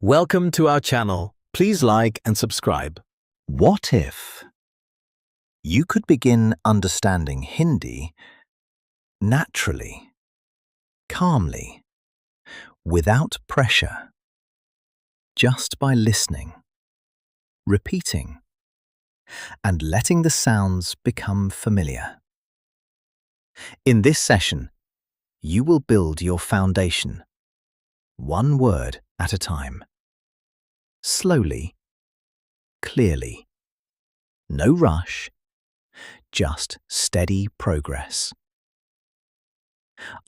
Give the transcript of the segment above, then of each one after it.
Welcome to our channel. Please like and subscribe. What if you could begin understanding Hindi naturally, calmly, without pressure, just by listening, repeating, and letting the sounds become familiar? In this session, you will build your foundation, one word at a time. Slowly, clearly. No rush, just steady progress.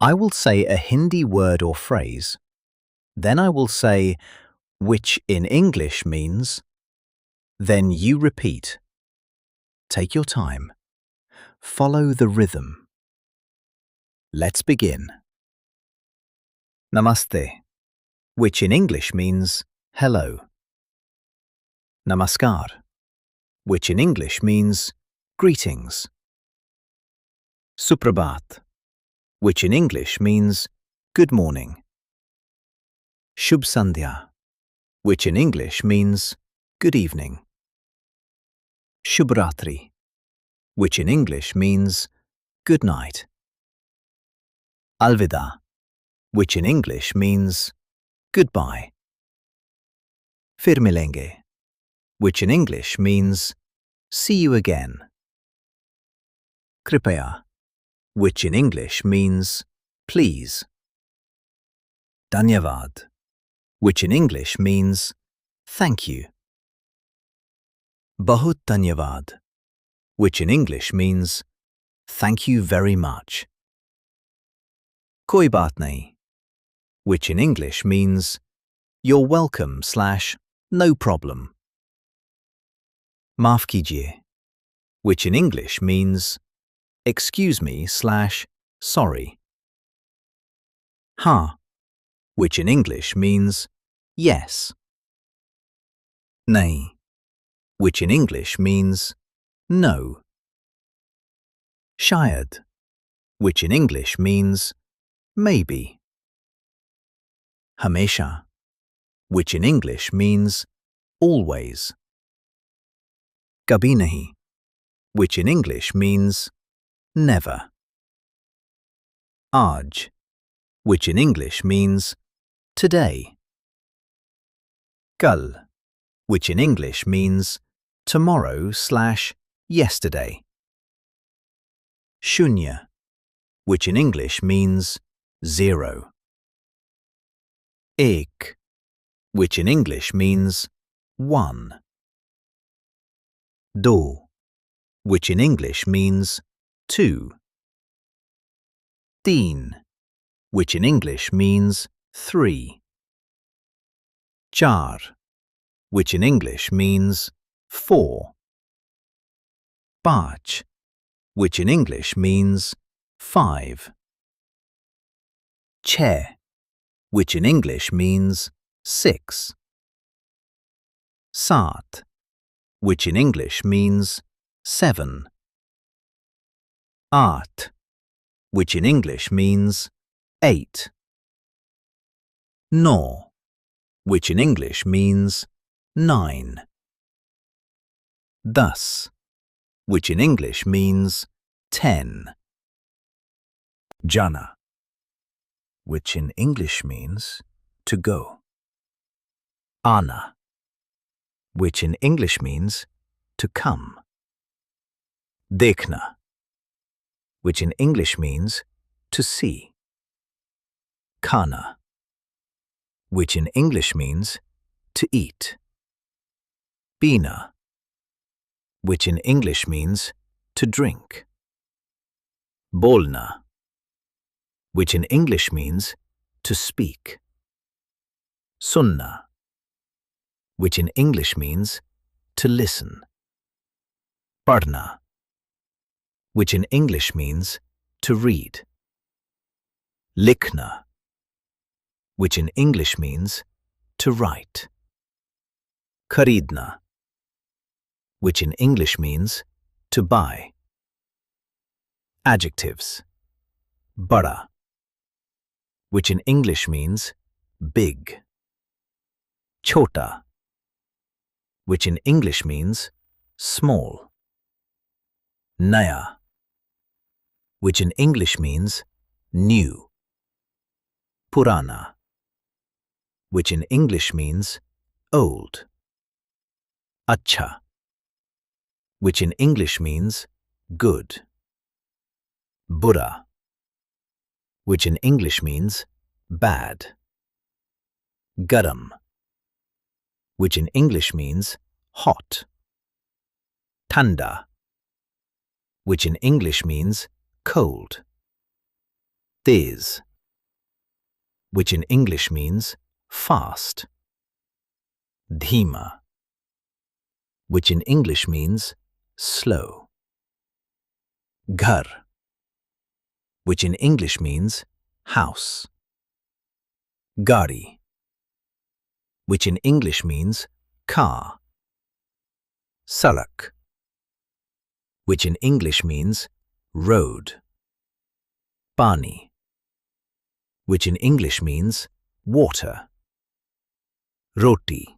I will say a Hindi word or phrase, then I will say which in English means, then you repeat. Take your time. Follow the rhythm. Let's begin. Namaste, which in English means hello. Namaskar, which in English means greetings. Suprabhat, which in English means good morning. Shubh Sandhya, which in English means good evening. Shubh Ratri, which in English means good night. Alvida, which in English means goodbye. Fir milenge, which in English means see you again. Kripaya, which in English means please. Dhanyavad, which in English means thank you. Bahut dhanyavad, which in English means thank you very much. Koi baat nahi, which in English means you're welcome / no problem. Maaf kijiye, which in English means excuse me / sorry. Ha, which in English means yes. Nahi, which in English means no. Shayad, which in English means maybe. Hamesha, which in English means always. Kabhi nahi, which in English means never. Aaj, which in English means today. Kal, which in English means tomorrow / yesterday. Shunya, which in English means zero. Ek, which in English means one. Do, which in English means two. Teen, which in English means three. Char, which in English means four. Paanch, which in English means five. Chhe, which in English means six. Saat, which in English means seven. Aat, which in English means eight. No, which in English means nine. Das, which in English means 10. Jana, which in English means to go. Ana, which in English means to come. Dekhna, which in English means to see. Khana, which in English means to eat. Pina, which in English means to drink. Bolna, which in English means to speak. Sunna, which in English means to listen. Padhna, which in English means to read. Likhna, which in English means to write. Kharidna, which in English means to buy. Adjectives. Bada, which in English means big. Chota, which in English means small. Naya, which in English means new. Purana, which in English means old. Acha, which in English means good. Bura, which in English means bad. Garam, which in English means hot. Tanda, which in English means cold. Tez, which in English means fast. Dhima, which in English means slow. Ghar, which in English means house. Gari, which in English means car. Sarak, which in English means road. Pani, which in English means water. Roti,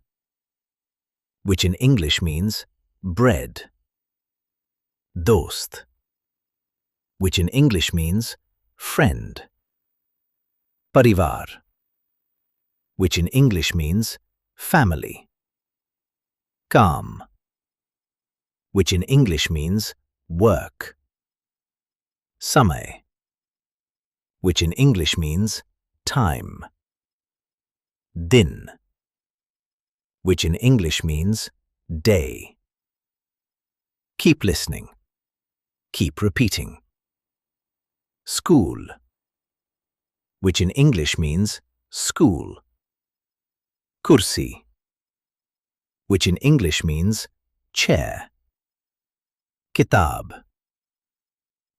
which in English means bread. Dost, which in English means friend. Parivar, which in English means family. Kam, which in English means work. Samay, which in English means time. Din, which in English means day. Keep listening. Keep repeating. School, which in English means school. Kursi, which in English means chair. Kitab,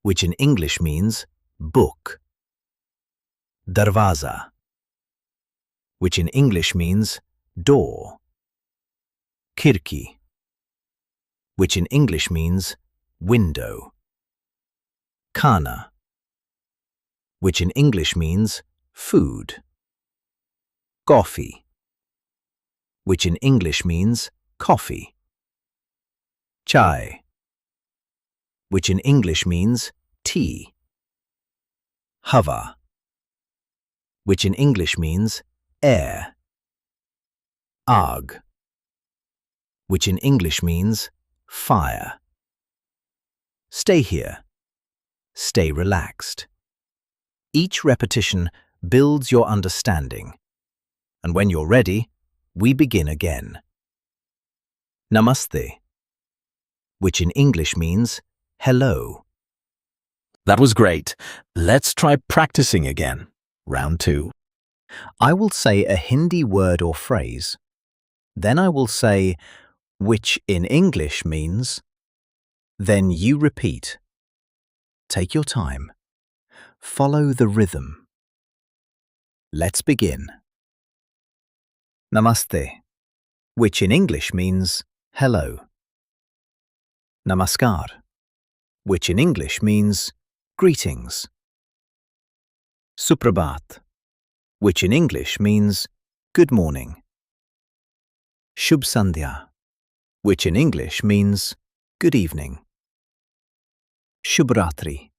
which in English means book. Darwaza, which in English means door. Khirki, which in English means window. Khana, which in English means food. Coffee, which in English means coffee. Chai, which in English means tea. Hava, which in English means air. Aag, which in English means fire. Stay here. Stay relaxed. Each repetition builds your understanding. And when you're ready, we begin again. Namaste, which in English means hello. That was great. Let's try practicing again. Round 2. I will say a Hindi word or phrase. Then I will say, which in English means. Then you repeat. Take your time. Follow the rhythm. Let's begin. Namaste, which in English means hello. Namaskar, which in English means greetings. Suprabhat, which in English means good morning. Shubh Sandhya, which in English means good evening. Shubh Ratri,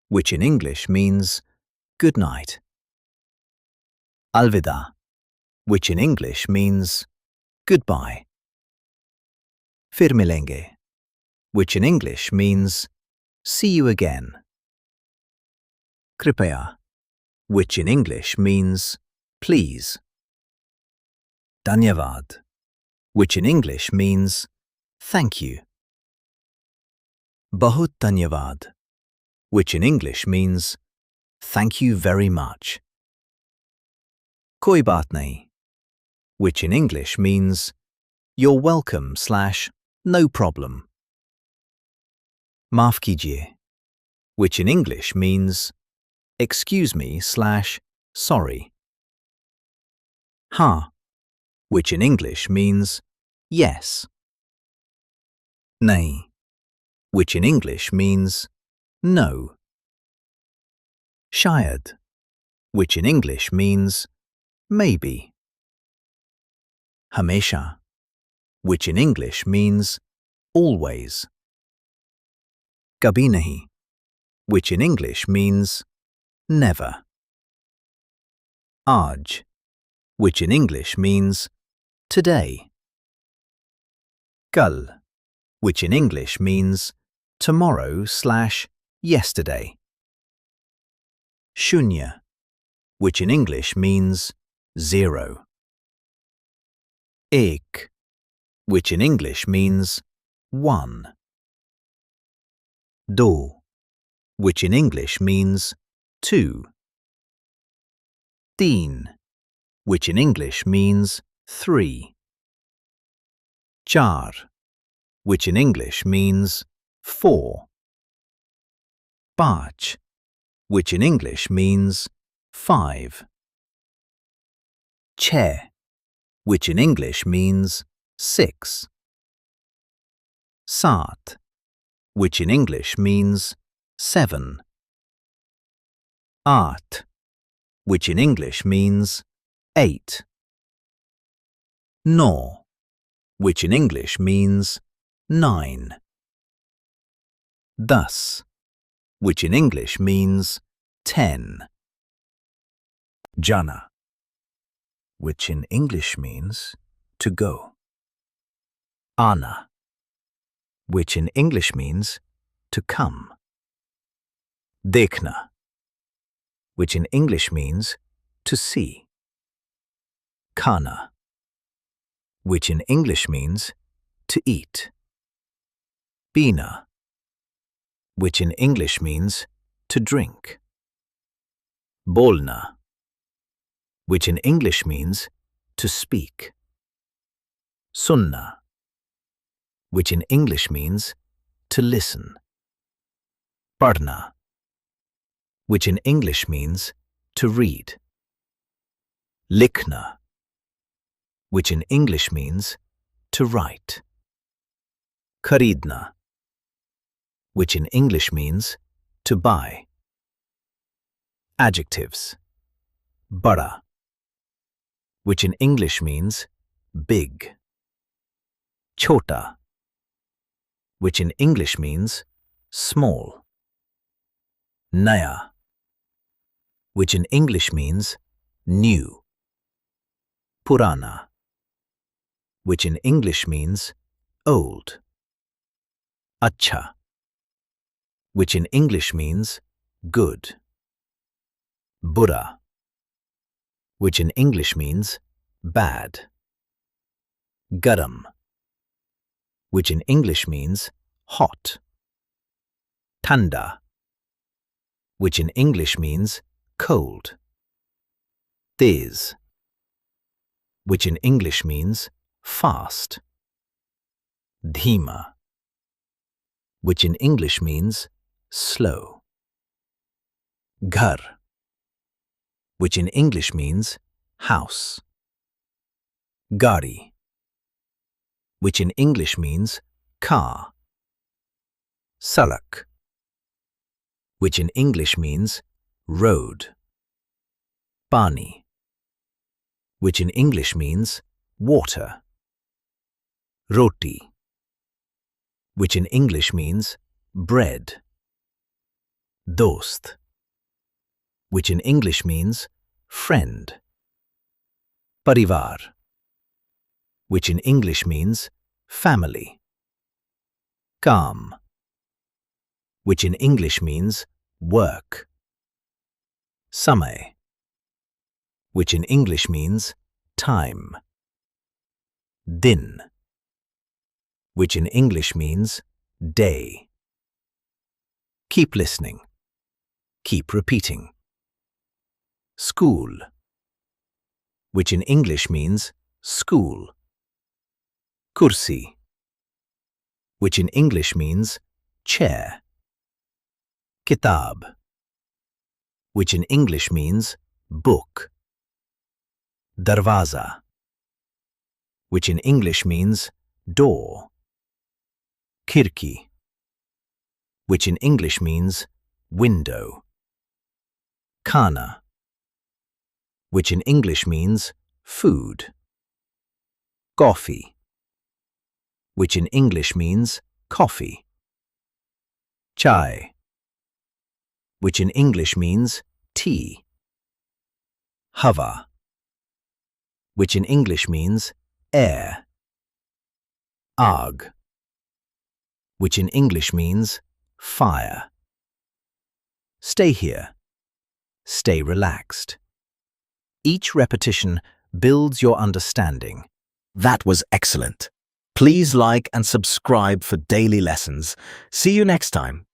which in English means good night. Alvida, which in English means goodbye. Fir milenge, which in English means see you again. Kripaya, which in English means please. Dhanyavad, which in English means thank you. Bahut dhanyavad, which in English means thank you very much. Koi baat nahi, which in English means you're welcome / no problem. Maaf kijiye, which in English means excuse me / sorry. Ha, which in English means yes. Nahi, which in English means no. Shayad, which in English means maybe. Hamesha, which in English means always. Kabhi nahi, which in English means never. Aaj, which in English means today. Kal, which in English means tomorrow/yesterday. Shunya, which in English means zero. Ek, which in English means one. Do, which in English means two. Teen, which in English means three. Char, which in English means four. Paanch, which in English means five. Chhe, which in English means six. Saat, which in English means seven. Aat, which in English means eight. No, which in English means nine. Das, which in English means 10. Jana, which in English means to go. Ana, which in English means to come. Dekhna, which in English means to see. Khana, which in English means to eat. Pina, which in English means to drink. Bolna, which in English means to speak. Sunna, which in English means to listen. Padhna, which in English means to read. Likhna, which in English means to write. Kharidna, which in English means to buy. Adjectives. Bada, which in English means big. Chota, which in English means small. Naya, which in English means new. Purana, which in English means old. Acha, which in English means good. Bura, which in English means bad. Garam, which in English means hot. Thanda, which in English means cold. Tez, which in English means fast. Dhima, which in English means slow. Ghar, which in English means house. Gari, which in English means car. Sarak, which in English means road. Pani, which in English means water. Roti, which in English means bread. Dost, which in English means friend. Parivar, which in English means family. Kam, which in English means work. Samay, which in English means time. Din, which in English means day. Keep listening. Keep repeating. School, which in English means school. Kursi, which in English means chair. Kitab, which in English means book. Darwaza, which in English means door. Khirki, which in English means window. Khana, which in English means food. Coffee, which in English means coffee. Chai, which in English means tea. Hava, which in English means air. Aag, which in English means fire. Stay here. Stay relaxed. Each repetition builds your understanding. That was excellent. Please like and subscribe for daily lessons. See you next time.